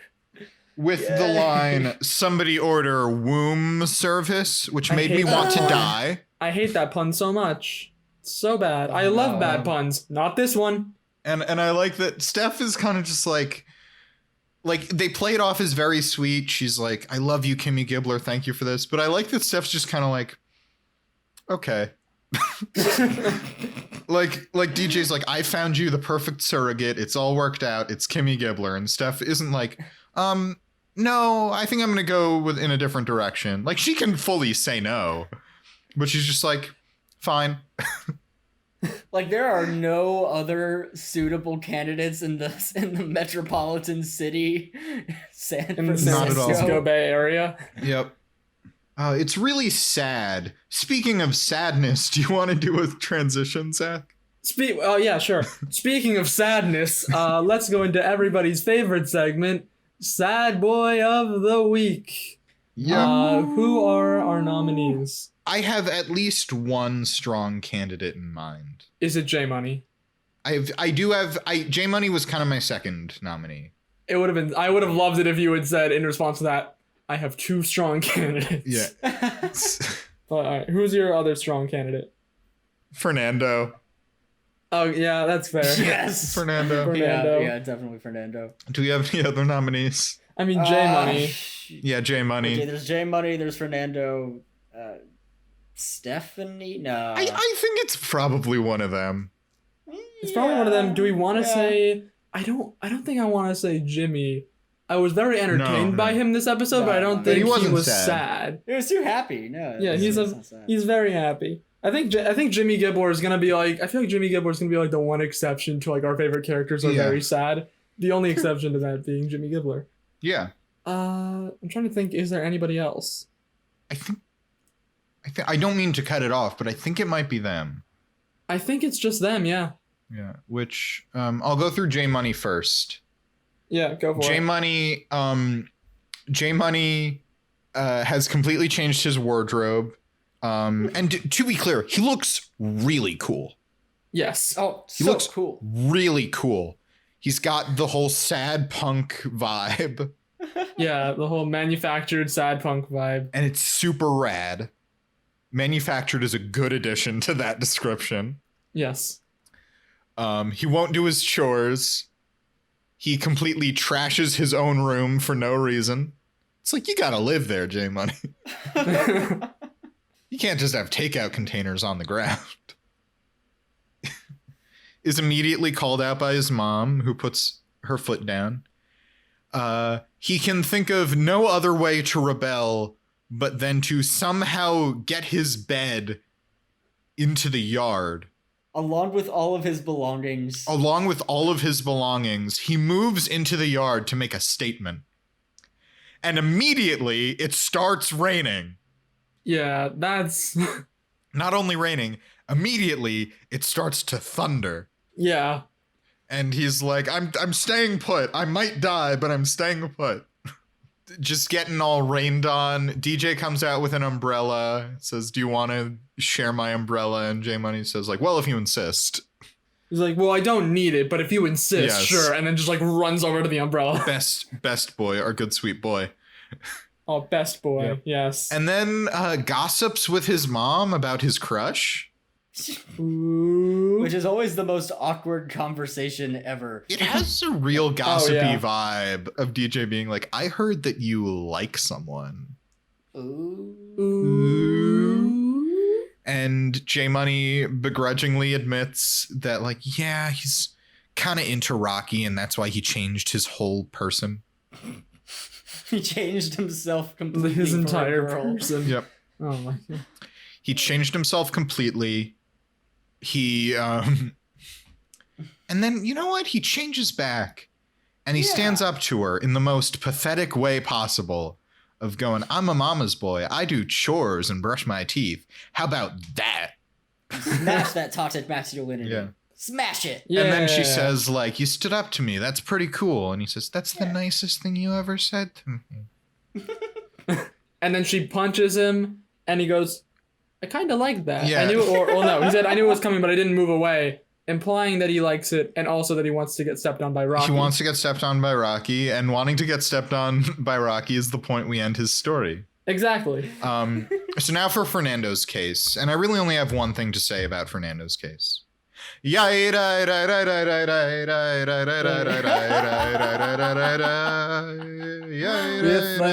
With the line, "Somebody order womb service," which made me want to die. I hate that pun so much. So bad. I love bad puns. Not this one. And I like that Steph is kind of just like they play it off as very sweet. She's like, "I love you, Kimmy Gibbler. Thank you for this." But I like that Steph's just kind of like, okay. like DJ's like, "I found you the perfect surrogate. It's all worked out. It's Kimmy Gibbler." And Steph isn't like, no, I think I'm going to go in a different direction. Like, she can fully say no, but she's just like, fine. Like there are no other suitable candidates in the metropolitan city, San In the San Not at all. Francisco Francisco. Bay Area. Yep. It's really sad. Speaking of sadness, do you want to do a transition, Zach? Oh yeah, sure. Speaking of sadness, let's go into everybody's favorite segment, Sad Boy of the Week. Yeah. Who are our nominees? I have at least one strong candidate in mind. Is it J Money? J Money was kind of my second nominee. It would have been. I would have loved it if you had said in response to that, I have two strong candidates. Yeah. But, all right, who's your other strong candidate? Fernando. Oh yeah, that's fair. Yes. Fernando. Fernando. Yeah, definitely Fernando. Do we have any other nominees? I mean J Money. Yeah, J Money. Okay, there's J Money. There's Fernando. Stephanie. No. I think it's probably one of them. It's probably one of them. Do we want to say? I don't think I want to say Jimmy. I was very entertained by him this episode, but I don't think He he wasn't was sad. sad. He was too happy. No. Yeah, he's not sad. very happy. I think Jimmy Gibbler is gonna be like. I feel like Jimmy Gibbler is gonna be like the one exception to like our favorite characters are Yeah. very sad. The only exception to that being Jimmy Gibbler. Yeah. I'm trying to think. Is there anybody else? I think I don't mean to cut it off, but I think it might be them. I think it's just them. Yeah. Yeah. Which I'll go through J Money first. Yeah. Go for J it. Money has completely changed his wardrobe. And to be clear, he looks really cool. Yes. Oh, He so looks cool. really cool. He's got the whole sad punk vibe, Yeah. The whole manufactured sad punk vibe. and it's super rad. Manufactured is a good addition to that description. Yes. He won't do his chores. He completely trashes his own room for no reason. It's like, you gotta live there, J Money. You can't just have takeout containers on the ground. Is immediately called out by his mom, who puts her foot down. He can think of no other way to rebel but then to somehow get his bed into the yard. Along with all of his belongings. Along with all of his belongings, he moves into the yard to make a statement. And immediately it starts raining. Yeah. That's. Not only raining, immediately it starts to thunder. Yeah. And he's like, I'm staying put. I might die, but I'm staying put. Just getting all rained on. DJ comes out with an umbrella, says, do you want to share my umbrella? And J Money says, like, well, if you insist. He's like, well, I don't need it, but if you insist, Yes. sure. And then just like runs over to the umbrella. Best boy, our good sweet boy. Oh, best boy. Yep. Yes. And then gossips with his mom about his crush. Ooh. Which is always the most awkward conversation ever. It has a real gossipy yeah. vibe of DJ being like, I heard that you like someone. Ooh. Ooh. And J Money begrudgingly admits that, like, yeah, he's kind of into Rocky, and that's why he changed his whole person. He changed himself completely. His for a entire girl. person. Yep. Oh my god. He changed himself completely. He, and then, you know what? He changes back, and he stands up to her in the most pathetic way possible of going, I'm a mama's boy. I do chores and brush my teeth. How about that? Smash that toxic masculinity. Yeah. Smash it. Yeah. And then she says, like, you stood up to me. That's pretty cool. And he says, that's the nicest thing you ever said to me. And then she punches him, and he goes, I kind of like that. Yeah. I knew, or no, he said, I knew it was coming, but I didn't move away, implying that he likes it, and also that he wants to get stepped on by Rocky. He wants to get stepped on by Rocky, and wanting to get stepped on by Rocky is the point we end his story. Exactly. So now for Fernando's case, and I really only have one thing to say about Fernando's case. If I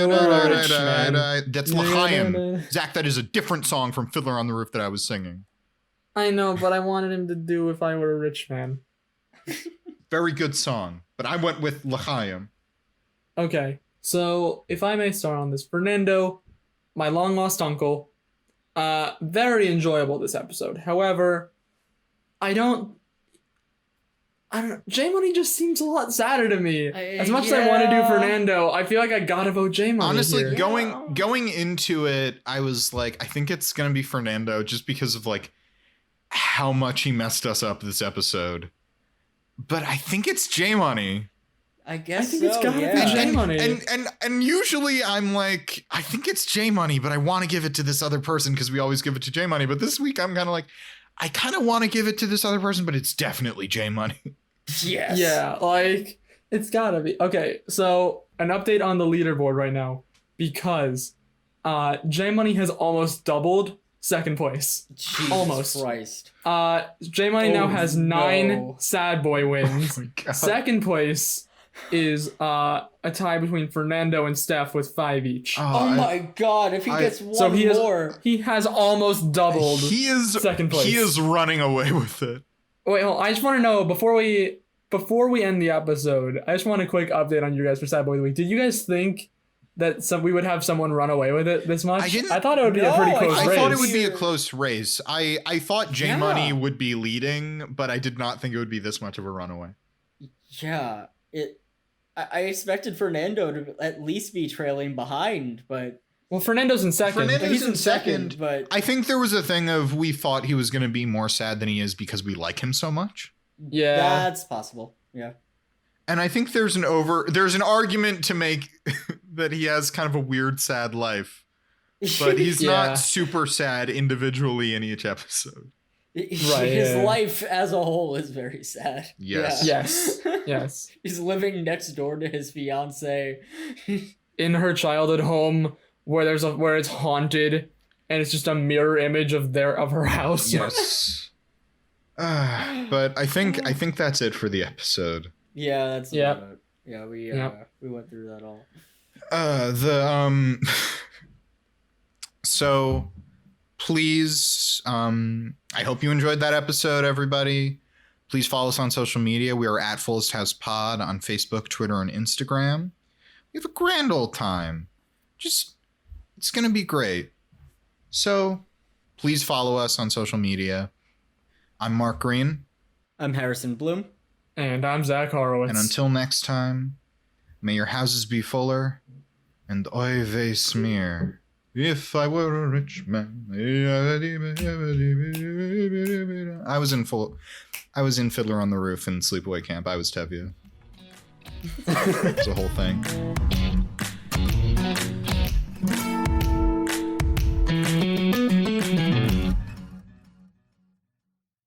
were a rich man. That's L'chaim. Zach, that is a different song from Fiddler on the Roof that I was singing. I know, but I wanted him to do If I Were a Rich Man. Very good song, but I went with L'chaim. Okay, so if I may start on this, Fernando, my long lost uncle, very enjoyable this episode. However, I don't know. J Money just seems a lot sadder to me. As much as I want to do Fernando, I feel like I gotta vote J Money. Honestly, here. going into it, I was like, I think it's gonna be Fernando just because of like how much he messed us up this episode. But I think it's J Money. I guess I think it's gotta be J Money. And usually I'm like, I think it's J Money, but I want to give it to this other person because we always give it to J Money. But this week I'm kind of like, I kind of want to give it to this other person, but it's definitely J Money. Yes. Yeah, like it's gotta be. Okay, so an update on the leaderboard right now because J Money has almost doubled second place. Jesus Almost. Christ. J Money now has 9 sad boy wins. Oh my God. Second place is a tie between Fernando and Steph with 5 each. Oh my God! If he gets one So more, he has almost doubled. He is second place. He is running away with it. Wait, hold on. I just want to know before we end the episode, I just want a quick update on you guys for Sad Boy of the Week. Did you guys think that we would have someone run away with it this much? I thought it would be a pretty close race. I thought it would be a close race. I thought J Money would be leading, but I did not think it would be this much of a runaway. Yeah, I expected Fernando to at least be trailing behind, but well, Fernando's in second. He's in second, but I think there was a thing of we thought he was going to be more sad than he is because we like him so much. Yeah, that's possible. Yeah. And I think there's an argument to make that he has kind of a weird, sad life, but he's not super sad individually in each episode. His life as a whole is very sad. Yes. Yeah. Yes. He's living next door to his fiance in her childhood home where it's haunted and it's just a mirror image of her house. Yes. But I think that's it for the episode. Yeah, that's about it. Yeah, we went through that all. So please, I hope you enjoyed that episode, everybody. Please follow us on social media. We are at Fullest House Pod on Facebook, Twitter, and Instagram. We have a grand old time. It's gonna be great. So please follow us on social media. I'm Mark Greene. I'm Harrison Bloom. And I'm Zach Horowitz. And until next time, may your houses be fuller and oy vey smear. If I were a rich man. I was in Fiddler on the Roof in Sleepaway Camp. I was Tevye. It's a whole thing.